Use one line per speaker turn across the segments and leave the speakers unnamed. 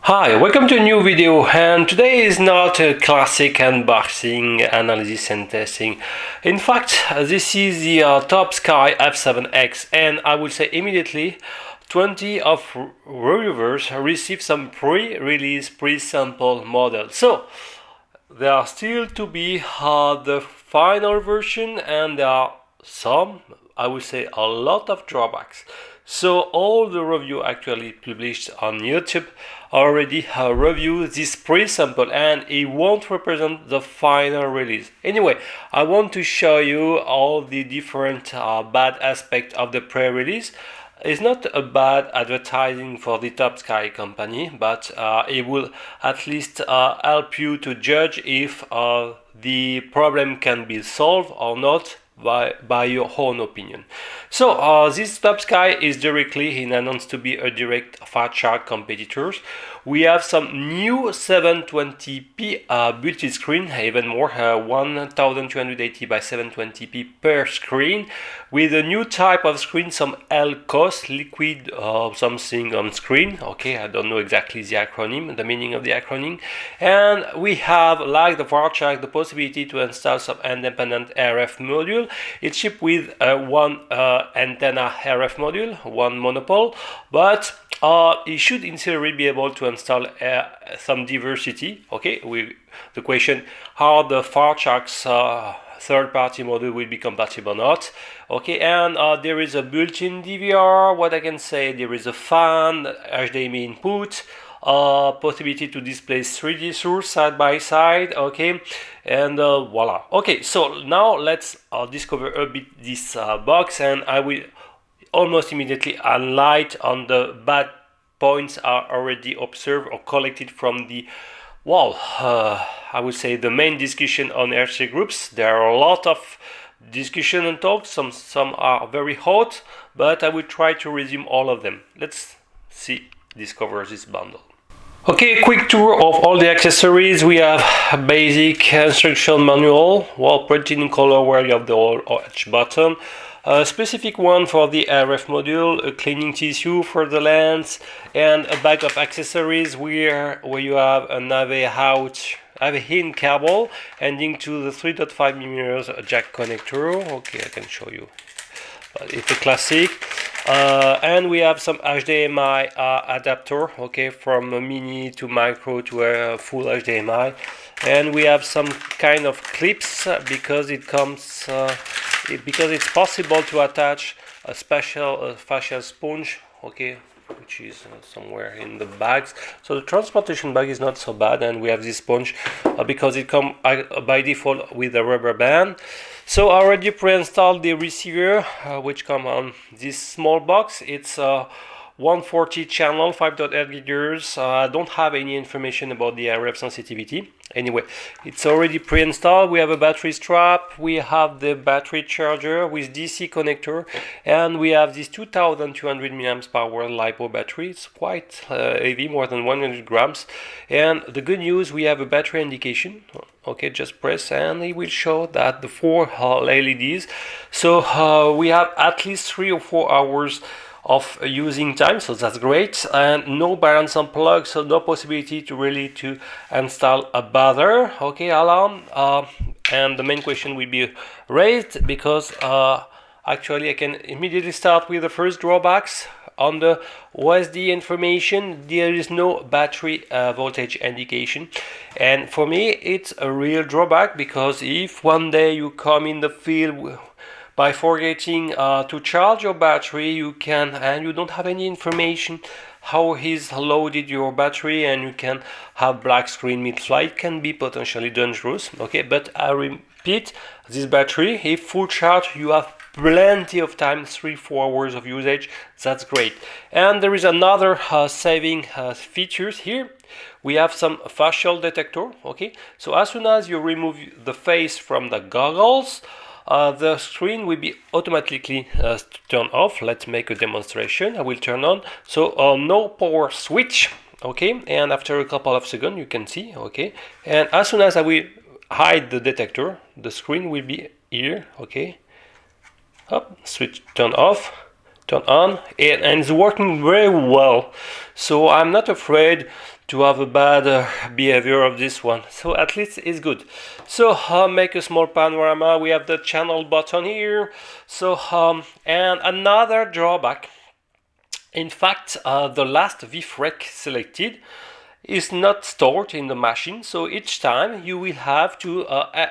Hi, welcome to a new video, and today is not a classic unboxing, analysis and testing. In fact, this is the TopSkyF7X, and I will say immediately 20 of reviewers received some pre-release, pre-sample models. So there are still to be the final version, and there are some, I would say a lot of drawbacks. So all the review actually published on YouTube already review this pre-sample, and it won't represent the final release. Anyway, I want to show you all the different bad aspects of the pre-release. It's not a bad advertising for the TopSky company, but it will at least help you to judge if the problem can be solved or not by your own opinion. So this TopSky is directly announced to be a direct Fairchild competitors. We have some new 720p built-in screen, even more 1280 by 720p per screen, with a new type of screen, some LCOS, liquid something on screen. Okay, I don't know exactly the acronym, the meaning of the acronym. And we have, like the Fairchild, the possibility to install some independent RF module. It's shipped with one antenna RF module, one monopole, but it should in theory be able to install some diversity. Okay, the question how the Fairchild's third-party module will be compatible or not. Okay, and there is a built-in DVR. What I can say, there is a fan, HDMI input, possibility to display 3D source side by side. Okay, and voila. Okay, so now let's discover a bit this box, and I will almost immediately highlight on the bad points are already observed or collected from the I would say the main discussion on RC groups. There are a lot of discussion and talks, some are very hot, but I will try to resume all of them. Let's discover this bundle. Okay, quick tour of all the accessories. We have a basic instruction manual, printed in color where you have the orange button. A specific one for the RF module, a cleaning tissue for the lens, and a bag of accessories where you have an AV-in cable ending to the 3.5mm jack connector. Okay, I can show you. It's a classic. And we have some HDMI adapter, okay, from a mini to micro to a full HDMI. And we have some kind of clips because it comes because it's possible to attach a special facial sponge, okay, which is somewhere in the bags. So the transportation bag is not so bad, and we have this sponge because it comes by default with a rubber band. So I already pre-installed the receiver, which come on this small box. It's 140 channel, 5.8 gigahertz. I don't have any information about the RF sensitivity. Anyway, it's already pre-installed. We have a battery strap, we have the battery charger with DC connector, and we have this 2200 mAh power LiPo battery. It's quite heavy, more than 100 grams. And the good news, we have a battery indication. Okay, just press and it will show that the 4 LEDs. So we have at least 3 or 4 hours of using time, so that's great, and no balance unplug, so no possibility to install a buzzer, okay, alarm, and the main question will be raised because actually I can immediately start with the first drawbacks. On the OSD information, there is no battery voltage indication, and for me it's a real drawback, because if one day you come in the field by forgetting to charge your battery, you don't have any information how is loaded your battery, and you can have black screen mid-flight. Can be potentially dangerous. Okay, but I repeat, this battery, if full charge, you have plenty of time, 3-4 hours of usage. That's great. And there is another saving features here. We have some facial detector. Okay, so as soon as you remove the face from the goggles, the screen will be automatically turned off. Let's make a demonstration. I will turn on. So no power switch. Okay, and after a couple of seconds you can see. Okay, and as soon as I will hide the detector, the screen will be here. Okay, up, switch turn off, turn on, and it's working very well. So I'm not afraid to have a bad behavior of this one. So at least it's good. So make a small panorama. We have the channel button here. So and another drawback, in fact, the last VFrame selected is not stored in the machine, so each time you will have to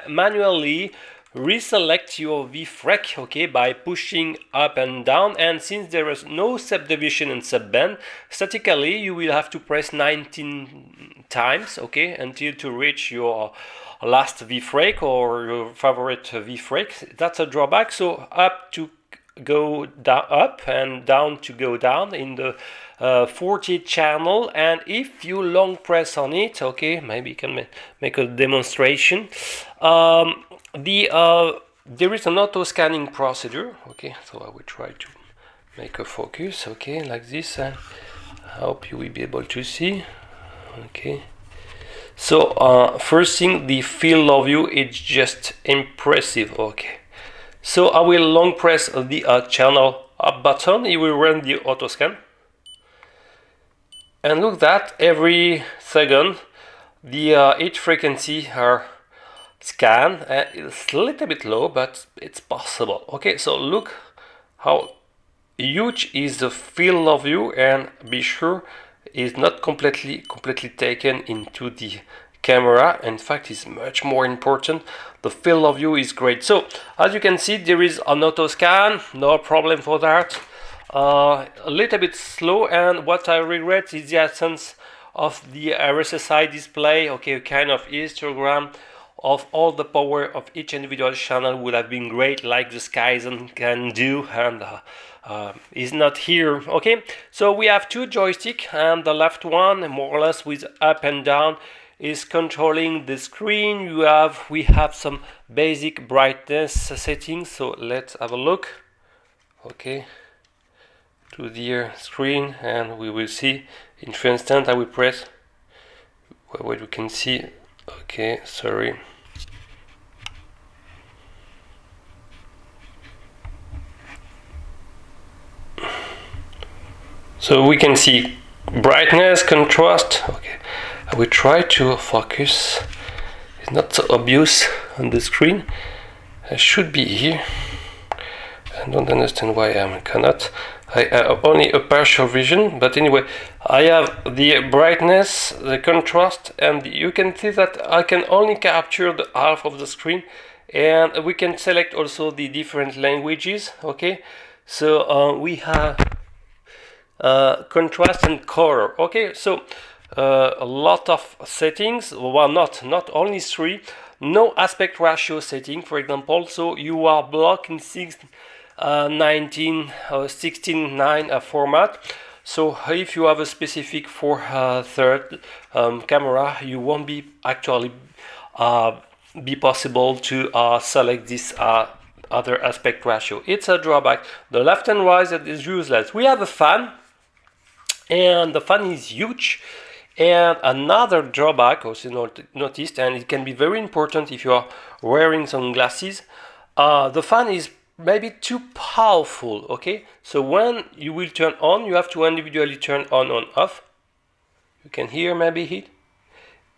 manually reselect your VFrame, okay, by pushing up and down. And since there is no subdivision and subband, statically you will have to press 19 times, okay, until to reach your last VFrame or your favorite VFrame. That's a drawback. So up to go down, up, and down to go down in the 40 channel. And if you long press on it, okay, maybe you can make a demonstration. There is an auto scanning procedure, okay, so I will try to make a focus, okay, like this. I hope you will be able to see, okay. So first thing, the field of view is just impressive, okay. So I will long press the channel up button. It will run the auto scan. And look that every second the each frequency are scanned. It's a little bit low, but it's possible. Okay, so look how huge is the field of view, and be sure it's not completely taken into the camera. In fact, it's much more important. The field of view is great. So as you can see, there is an auto scan, no problem for that. A little bit slow, and what I regret is the absence of the RSSI display, okay, kind of histogram of all the power of each individual channel would have been great, like the Skyzen can do, and is not here. Okay, so we have two joysticks, and the left one, more or less with up and down, is controlling the screen. We have some basic brightness settings, so let's have a look. Okay, to the screen, and we will see in few instants. I will press what we can see. Okay, sorry. So we can see brightness, contrast. Okay, I will try to focus. It's not so obvious on the screen. I should be here. I don't understand why I cannot. I have only a partial vision, but anyway, I have the brightness, the contrast, and you can see that I can only capture the half of the screen, and we can select also the different languages. Okay, so we have contrast and color. Okay, so a lot of settings. Well, not only three. No aspect ratio setting, for example. So you are blocking 19 or 16:9 format. So if you have a specific for third camera, you won't be actually be possible to select this other aspect ratio. It's a drawback. The left and right is useless. We have a fan, and the fan is huge. And another drawback, also noticed, and it can be very important if you are wearing sunglasses, the fan is maybe too powerful. Okay, so when you will turn on, you have to individually turn on off. You can hear maybe it,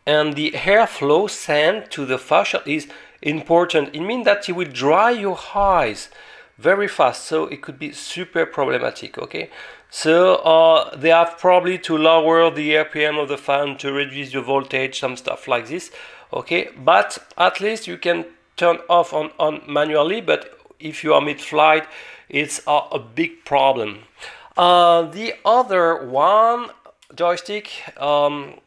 and the airflow sent to the fascia is important. It means that it will dry your eyes very fast, so it could be super problematic. Okay, so they have probably to lower the RPM of the fan to reduce the voltage, some stuff like this. Okay, but at least you can turn off on manually, but if you are mid-flight, it's a big problem. The other one joystick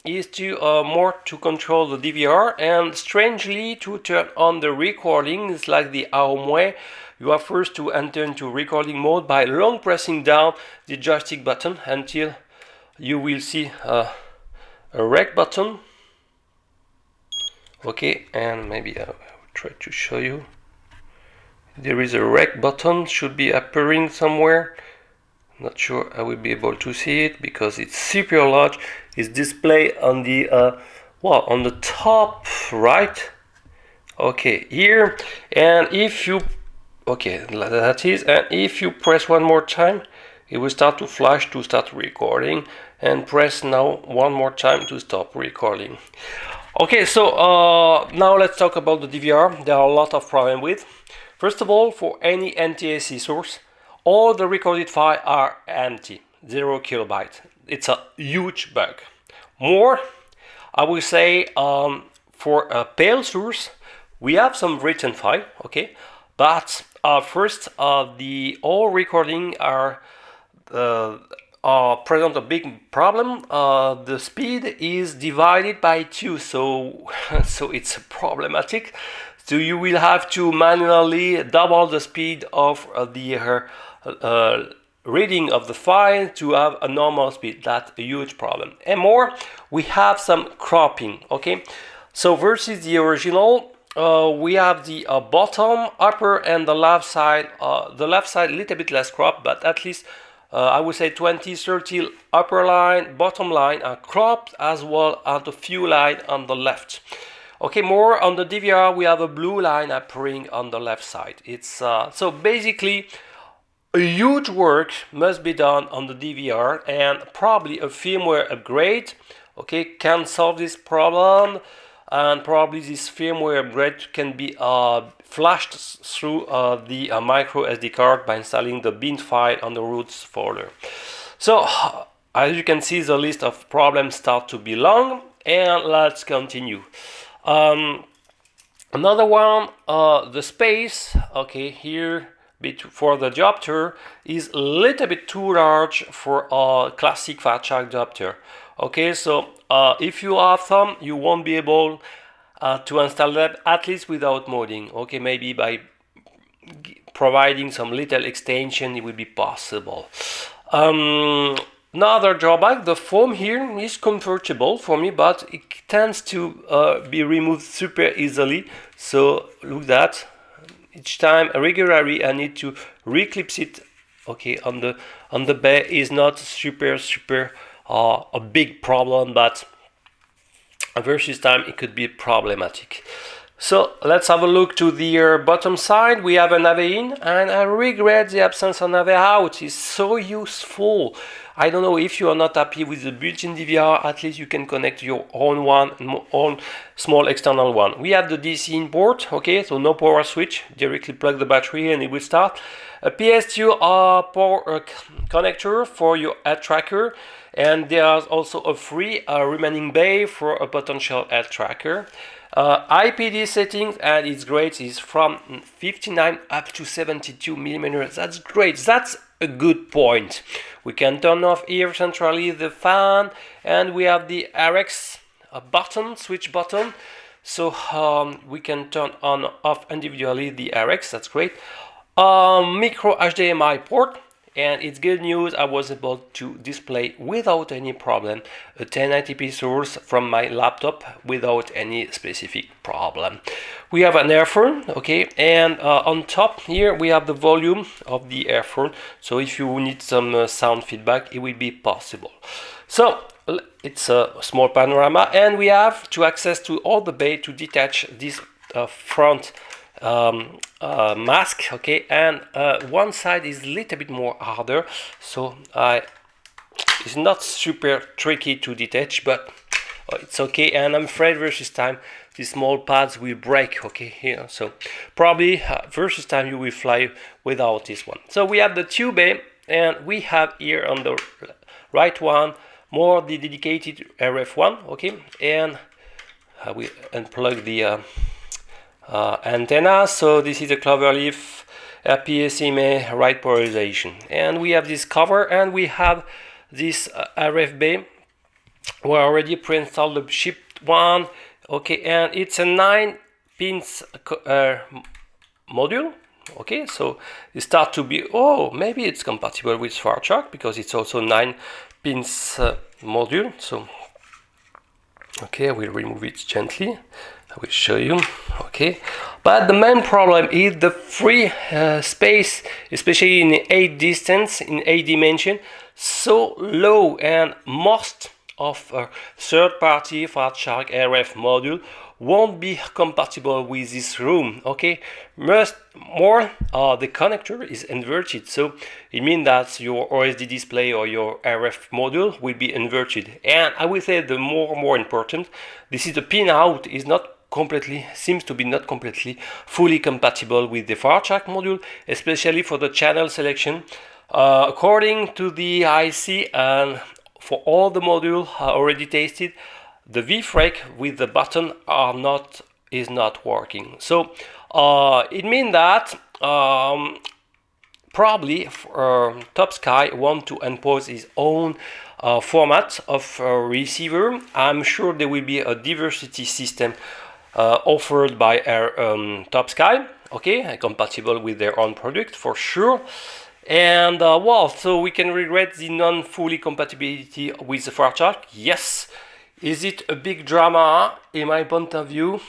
is to more to control the DVR, and strangely to turn on the recording. It's like the home way. You have first to enter into recording mode by long pressing down the joystick button until you will see a rec button. Okay, and maybe I will try to show you. There is a rec button, should be appearing somewhere. Not sure I will be able to see it because it's super large. It's displayed on the on the top right. Okay, here, and if you that is, and if you press one more time, it will start to flash to start recording. and press now one more time to stop recording. Okay, so now let's talk about the DVR. There are a lot of problems with. First of all, for any NTSC source, all the recorded files are empty, 0 kilobyte. It's a huge bug. More, I will say, for a PAL source, we have some written file, okay, but first, the all recording are present a big problem. The speed is divided by 2, so it's problematic. So you will have to manually double the speed of the reading of the file to have a normal speed. That's a huge problem. And more, we have some cropping, okay? So versus the original, we have the bottom, upper, and the left side. The left side a little bit less cropped, but at least I would say 20-30 upper line, bottom line are cropped, as well as the few line on the left. Okay, more on the DVR, we have a blue line appearing on the left side. It's so basically a huge work must be done on the DVR, and probably a firmware upgrade, okay, can solve this problem. And probably this firmware upgrade can be flashed through the micro SD card by installing the bin file on the roots folder. So as you can see, the list of problems start to be long, and let's continue. Another one, the space, okay, here for the adapter is a little bit too large for a classic fat shark adapter. Okay, so if you have some, you won't be able to install them, at least without modding. Okay, maybe by providing some little extension it will be possible. Another drawback, the foam here is comfortable for me, but it tends to be removed super easily. So look at that. Each time regularly I need to reclip it. Okay, on the bay is not super a big problem, but versus time it could be problematic. So let's have a look to the bottom side. We have a nav in, and I regret the absence of nav out. It's so useful. I don't know if you are not happy with the built-in DVR, at least you can connect your own one, own small external one. We have the DC in port, okay, so no power switch, directly plug the battery and it will start. A PS2 power connector for your head tracker, and there's also a free remaining bay for a potential head tracker. IPD settings, and it's great, is from 59 up to 72 millimeters. That's great. That's a good point. We can turn off here centrally the fan, and we have the RX button, switch button, so we can turn on off individually the RX. That's great. Micro HDMI port, and it's good news, I was able to display without any problem a 1080p source from my laptop without any specific problem. We have an earphone, okay, and on top here we have the volume of the earphone, so if you need some sound feedback, it will be possible. So it's a small panorama, and we have to access to all the bay to detach this front mask, okay, and one side is a little bit more harder, so it's not super tricky to detach, but it's okay. And I'm afraid versus time these small pads will break, okay, here, so probably versus time you will fly without this one. So we have the tube bay, and we have here on the right one more the dedicated RF one, okay, and we unplug the antenna. So this is a cloverleaf PSMA right polarization, and we have this cover, and we have this RF bay. We already pre-installed the shipped one, okay, and it's a 9 pins module, okay, so it starts to be, oh, maybe it's compatible with Fairchild because it's also 9 pins module. So okay, I will remove it gently, I will show you, okay, but the main problem is the free space, especially in 8 distance, in 8 dimension, so low, and most of third-party Fairchild RF module won't be compatible with this room. Okay, more the connector is inverted, so it means that your OSD display or your RF module will be inverted. And I will say the more important, this is the pin out is not completely, seems to be not completely fully compatible with the far track module, especially for the channel selection. According to the IC and for all the modules already tasted, the V-frake with the button is not working. So it means that probably TopSky want to impose his own format of receiver. I'm sure there will be a diversity system offered by TopSky, okay, compatible with their own product for sure. And well, so we can regret the non-fully compatibility with the far track. Yes. Is it a big drama in my point of view?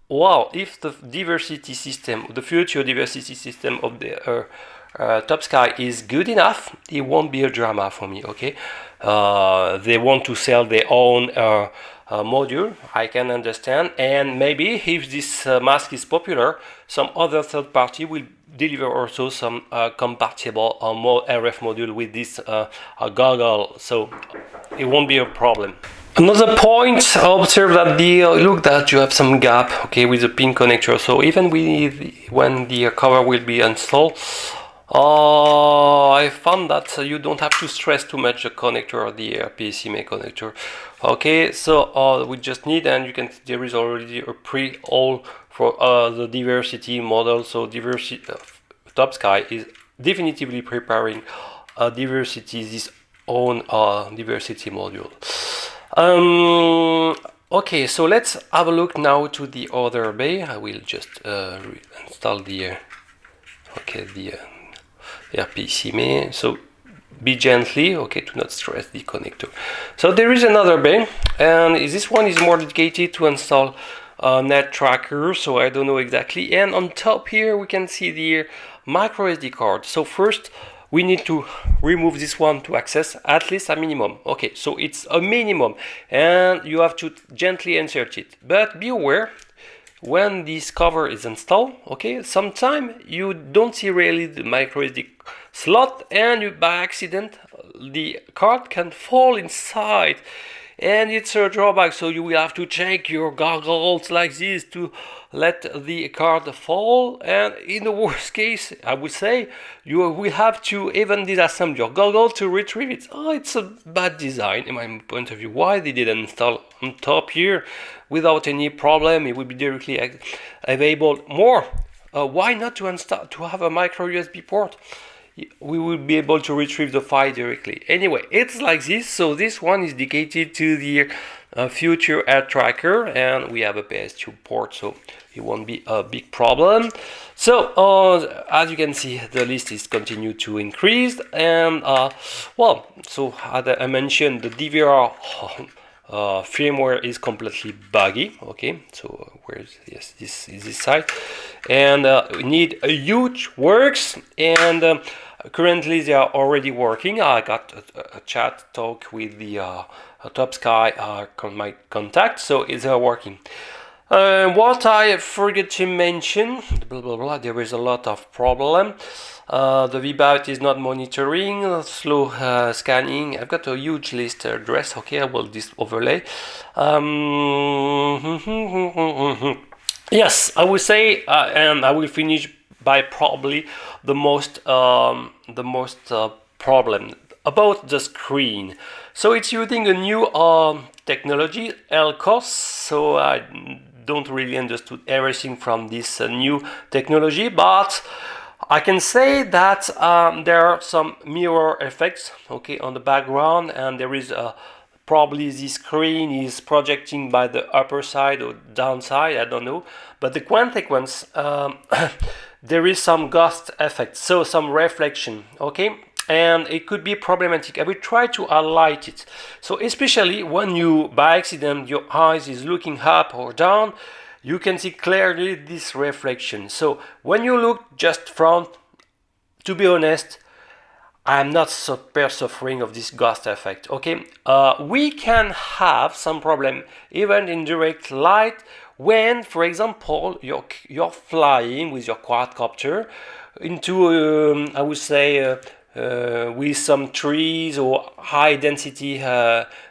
Wow, if the diversity system, the future diversity system of the TopSky is good enough, it won't be a drama for me, okay? They want to sell their own module, I can understand, and maybe if this mask is popular, some other third party will deliver also some compatible RF module with this goggle, so it won't be a problem. Another point, observe that look that you have some gap, okay, with the pin connector. So even when the cover will be installed, I found that you don't have to stress too much the connector, the PCMA connector. Okay, so we just need, and you can see there is already a pre-all for the diversity model. So diversity TopSky is definitively preparing this own diversity module. Okay, so let's have a look now to the other bay. I will just install the PCMA. So be gently, okay, to not stress the connector. So there is another bay, and this one is more dedicated to install net tracker. So I don't know exactly. And on top here we can see the micro SD card. So first we need to remove this one to access at least a minimum. Okay, so it's a minimum and you have to gently insert it. But be aware, when this cover is installed, okay, sometimes you don't see really the micro SD slot and by accident the card can fall inside. And it's a drawback, so you will have to check your goggles like this to let the card fall, and in the worst case, I would say, you will have to even disassemble your goggle to retrieve it. Oh, it's a bad design in my point of view. Why they didn't install on top here without any problem? It would be directly available. Why not to have a micro USB port? We will be able to retrieve the file directly. Anyway, it's like this. So this one is dedicated to the future air tracker, and we have a PS2 port, so it won't be a big problem. So as you can see, the list is continued to increase, and well, so as I mentioned, the DVR firmware is completely buggy. Okay, so where's this is this side, and we need a huge works, and currently they are already working. I got a chat talk with the TopSky my contact, so they are working. What I forget to mention, blah blah blah, there is a lot of problem. The VBAT is not monitoring, slow scanning. I've got a huge list address. Okay, I will this overlay. Yes, I will say, and I will finish by probably the most problem about the screen. So it's using a new technology, LCOS. So I don't really understood everything from this new technology, but I can say that there are some mirror effects, okay, on the background, and there is probably the screen is projecting by the upper side or downside, I don't know, but the consequence, there is some ghost effect, so some reflection, okay, and it could be problematic. I will try to highlight it. So especially when you by accident your eyes is looking up or down, you can see clearly this reflection. So when you look just front, to be honest, I'm not super suffering of this ghost effect. Okay, we can have some problem even in direct light when, for example, you're flying with your quadcopter into, I would say, with some trees or high density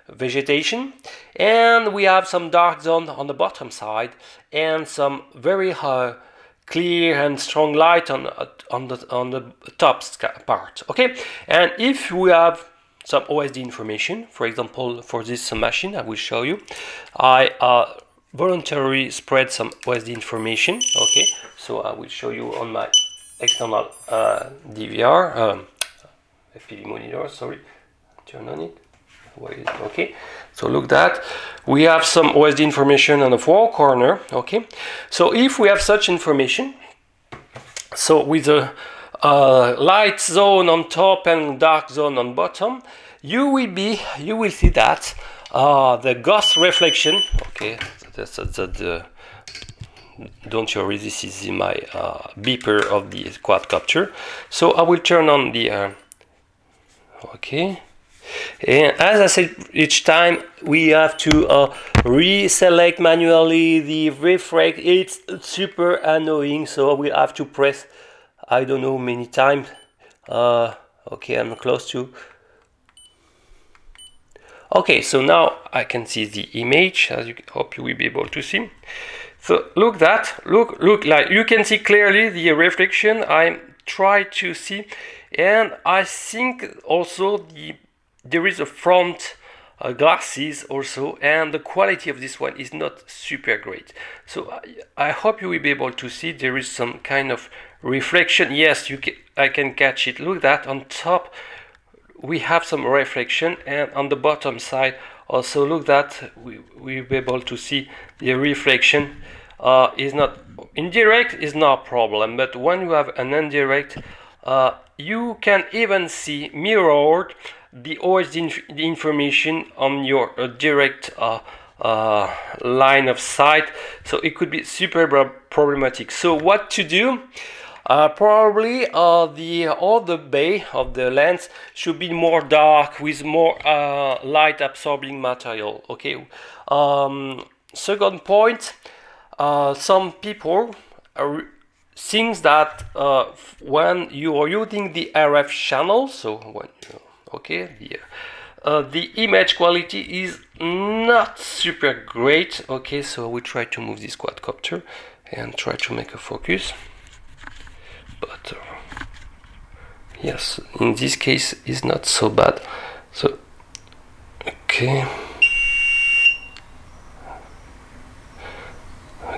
vegetation, and we have some dark zone on the bottom side and some very clear and strong light on the top part. Okay, and if we have some OSD information, for example, for this machine, I will show you. I voluntarily spread some OSD information. Okay, so I will show you on my external DVR. FPV monitor, sorry, turn on it. Okay, so look that we have some OSD information on the four corner. Okay, so if we have such information, so with the light zone on top and dark zone on bottom, you will see that the ghost reflection. Okay, don't worry, this is my beeper of the quadcopter. So I will turn on the okay, and as I said, each time we have to reselect manually the refract. It's super annoying, so we have to press, I don't know, many times. Okay, I'm close to. Okay, so now I can see the image, as you hope you will be able to see. So look like you can see clearly the reflection. I try to see. And I think also there is a front glasses also, and the quality of this one is not super great. So I hope you will be able to see there is some kind of reflection. Yes, I can catch it. Look that on top we have some reflection, and on the bottom side also look that we'll be able to see the reflection. Is not indirect, is not a problem, but when you have an indirect, you can even see mirrored the OSD information on your direct line of sight, so it could be super problematic. So what to do? Probably all the bay of the lens should be more dark with more light absorbing material. Okay. Second point, some people think that when you are using the RF channel, so when the image quality is not super great. Okay, so we try to move this quadcopter and try to make a focus, but yes, in this case is not so bad. So okay.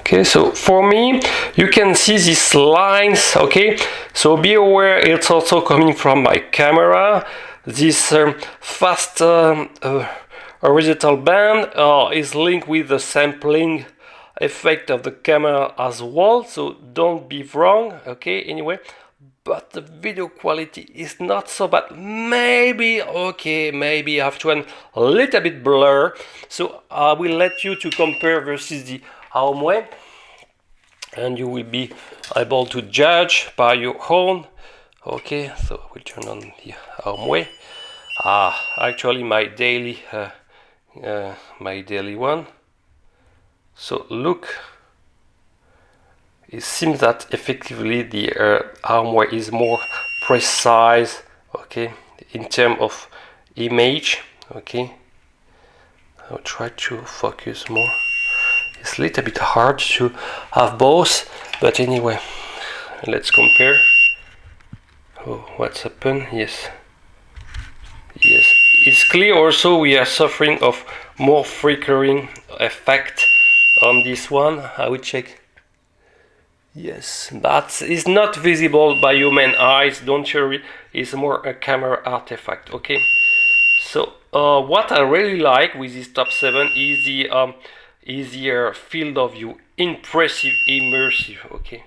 Okay, so for me, you can see these lines. Okay, so be aware it's also coming from my camera. This fast horizontal band is linked with the sampling effect of the camera as well, so don't be wrong. Okay, anyway, but the video quality is not so bad. Maybe maybe after a little bit blur, so I will let you to compare versus the Aomway, and you will be able to judge by your own. Okay, so I will turn on the Aomway. Actually my daily one. So look, it seems that effectively the Aomway is more precise. Okay, in terms of image. Okay, I'll try to focus more. It's a little bit hard to have both, but anyway, let's compare. Oh, what's happened? Yes, it's clear also we are suffering of more flickering effect on this one. I will check. Yes, that is not visible by human eyes, don't worry, it's more a camera artifact. Okay, so what I really like with this Top 7 is the easier field of view, impressive, immersive. Okay,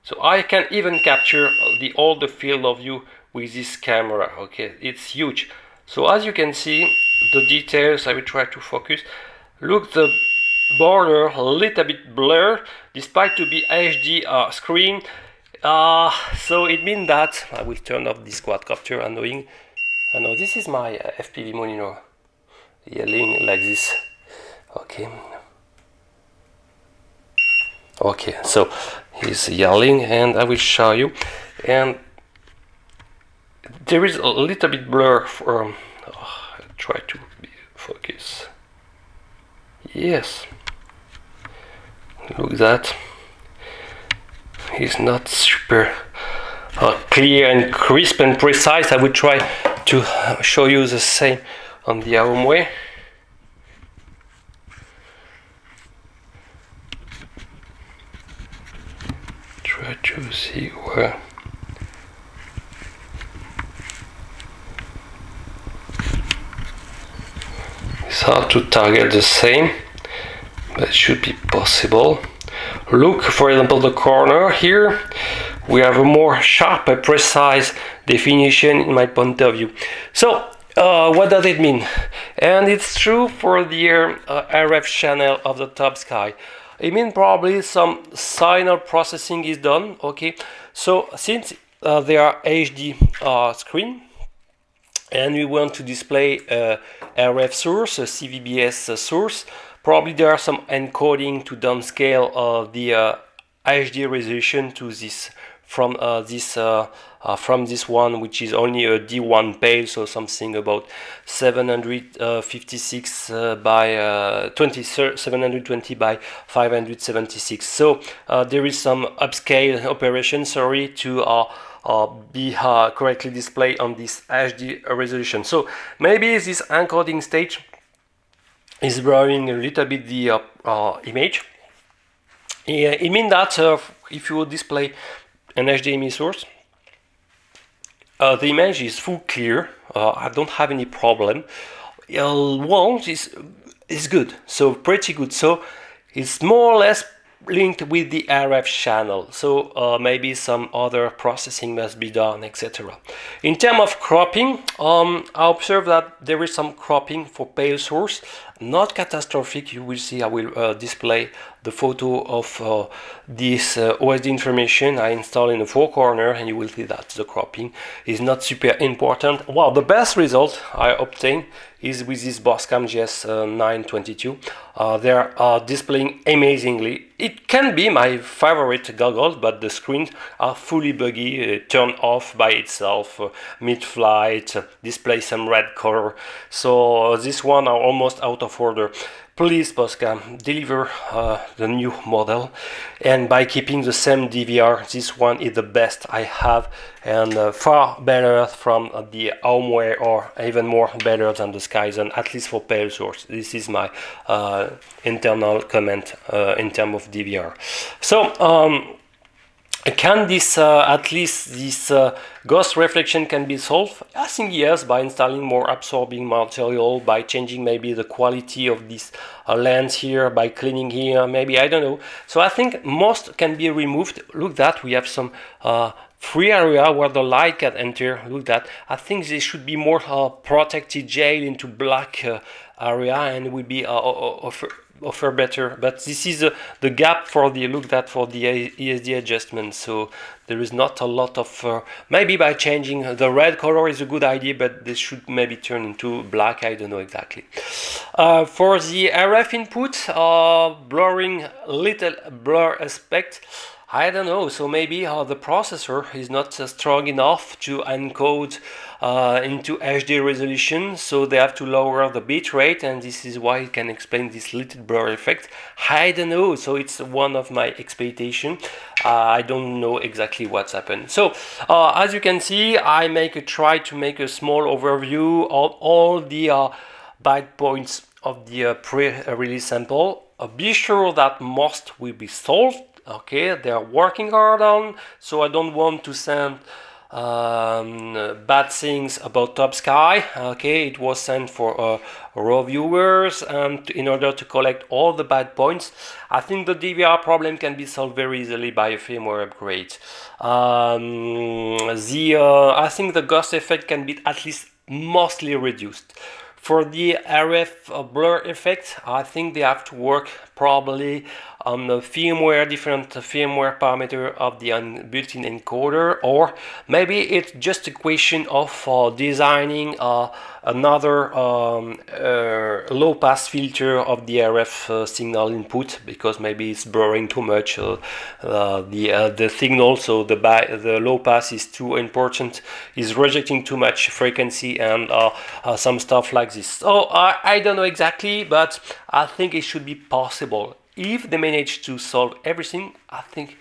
so I can even capture all the field of view with this camera. Okay, it's huge. So as you can see, the details, I will try to focus. Look, the border a little bit blurred, despite to be HD screen. So it means that I will turn off this quadcopter. Annoying. I know this is my FPV monitor yelling like this. Okay. Okay, so he's yelling, and I will show you. And there is a little bit blur from. Try to focus. Yes. Look at that. It's not super clear and crisp and precise. I will try to show you the same on the Aomway. Try to see where. It's hard to target the same, but it should be possible. Look, for example, the corner here. We have a more sharp and precise definition in my point of view. So, what does it mean? And it's true for the RF channel of the TopSky. It means probably some signal processing is done. Okay, so since they are HD screen, and we want to display a RF source, a CVBS source, probably there are some encoding to downscale the HD resolution to this from this one, which is only a D1 pale, so something about 756 by 720 by 576. So there is some upscale operation, sorry, to be correctly displayed on this HD resolution. So maybe this encoding stage is blurring a little bit the image. It means that if you display an HDMI source, the image is full clear. I don't have any problem. One is good, so pretty good. So it's more or less linked with the RF channel, so maybe some other processing must be done, etc. In terms of cropping, I observe that there is some cropping for pale source, not catastrophic. You will see I will display the photo of this OSD information I install in the four corner, and you will see that the cropping is not super important. Well, the best result I obtain is with this Boscam GS922. They are displaying amazingly. It can be my favorite goggles, but the screens are fully buggy, turn off by itself, mid-flight, display some red color. So this one are almost out of order. Please, Boscam, deliver the new model, and by keeping the same DVR, this one is the best I have, and far better from the Aomway, or even more better than the Skyzen, at least for pale source. This is my internal comment in terms of DVR. So can this at least this ghost reflection can be solved? I think yes, by installing more absorbing material, by changing maybe the quality of this lens here, by cleaning here, maybe, I don't know. So I think most can be removed. Look that we have some free area where the light can enter. Look that. I think this should be more protected gel into black area, and it will be offer better. But this is the gap for the for the ESD adjustment. So there is not a lot of maybe by changing the red color is a good idea, but this should maybe turn into black. I don't know exactly. For the RF input, blurring, little blur aspect, I don't know. So maybe the processor is not strong enough to encode into HD resolution, so they have to lower the bit rate, and this is why it can explain this little blur effect. I don't know. So it's one of my expectations. I don't know exactly what's happened. So as you can see, I try to make a small overview of all the byte points of the pre-release sample. Be sure that most will be solved. Okay, they are working hard on, so I don't want to send bad things about TopSky. Okay, it was sent for raw viewers, and in order to collect all the bad points. I think the DVR problem can be solved very easily by a firmware upgrade. I think the ghost effect can be at least mostly reduced. For the RF blur effect, I think they have to work probably on the firmware, different firmware parameter of the built-in encoder, or maybe it's just a question of designing another low pass filter of the RF signal input, because maybe it's blurring too much the signal, so the low pass is too important, is rejecting too much frequency, and some stuff like this. So I don't know exactly, but I think it should be possible. If they manage to solve everything, I think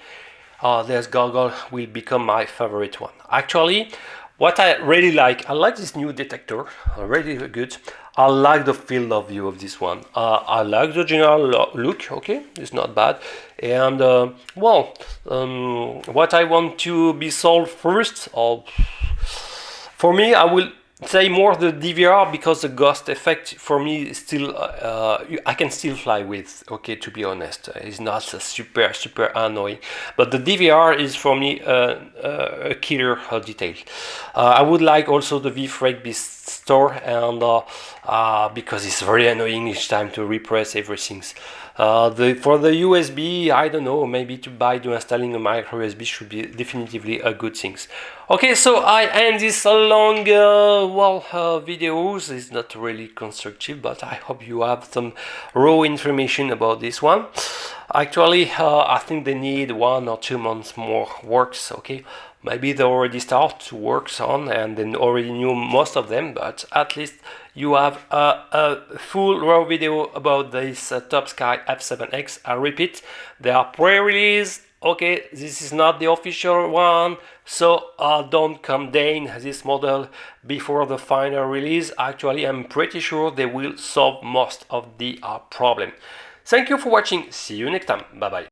this goggle will become my favorite one. Actually, what I really like, I like this new detector, really good. I like the field of view of this one. I like the general look, okay, it's not bad. And well, what I want to be solved first, for me, I will say more the DVR, because the ghost effect for me is still I can still fly with, okay, to be honest. It's not super annoying, but the DVR is for me a killer detail. I would like also the VFrag be stored, and because it's very annoying each time to repress everything. For the USB, I don't know, maybe to installing a micro USB should be definitively a good thing. Okay, so I end this long videos. It's not really constructive, but I hope you have some raw information about this one. Actually, I think they need 1 or 2 months more works, okay? Maybe they already start to work on and then already knew most of them, but at least you have a full raw video about this TopSkyF7X. I repeat, they are pre-release. Okay, this is not the official one, so don't condemn this model before the final release. Actually, I'm pretty sure they will solve most of the problem. Thank you for watching. See you next time. Bye bye.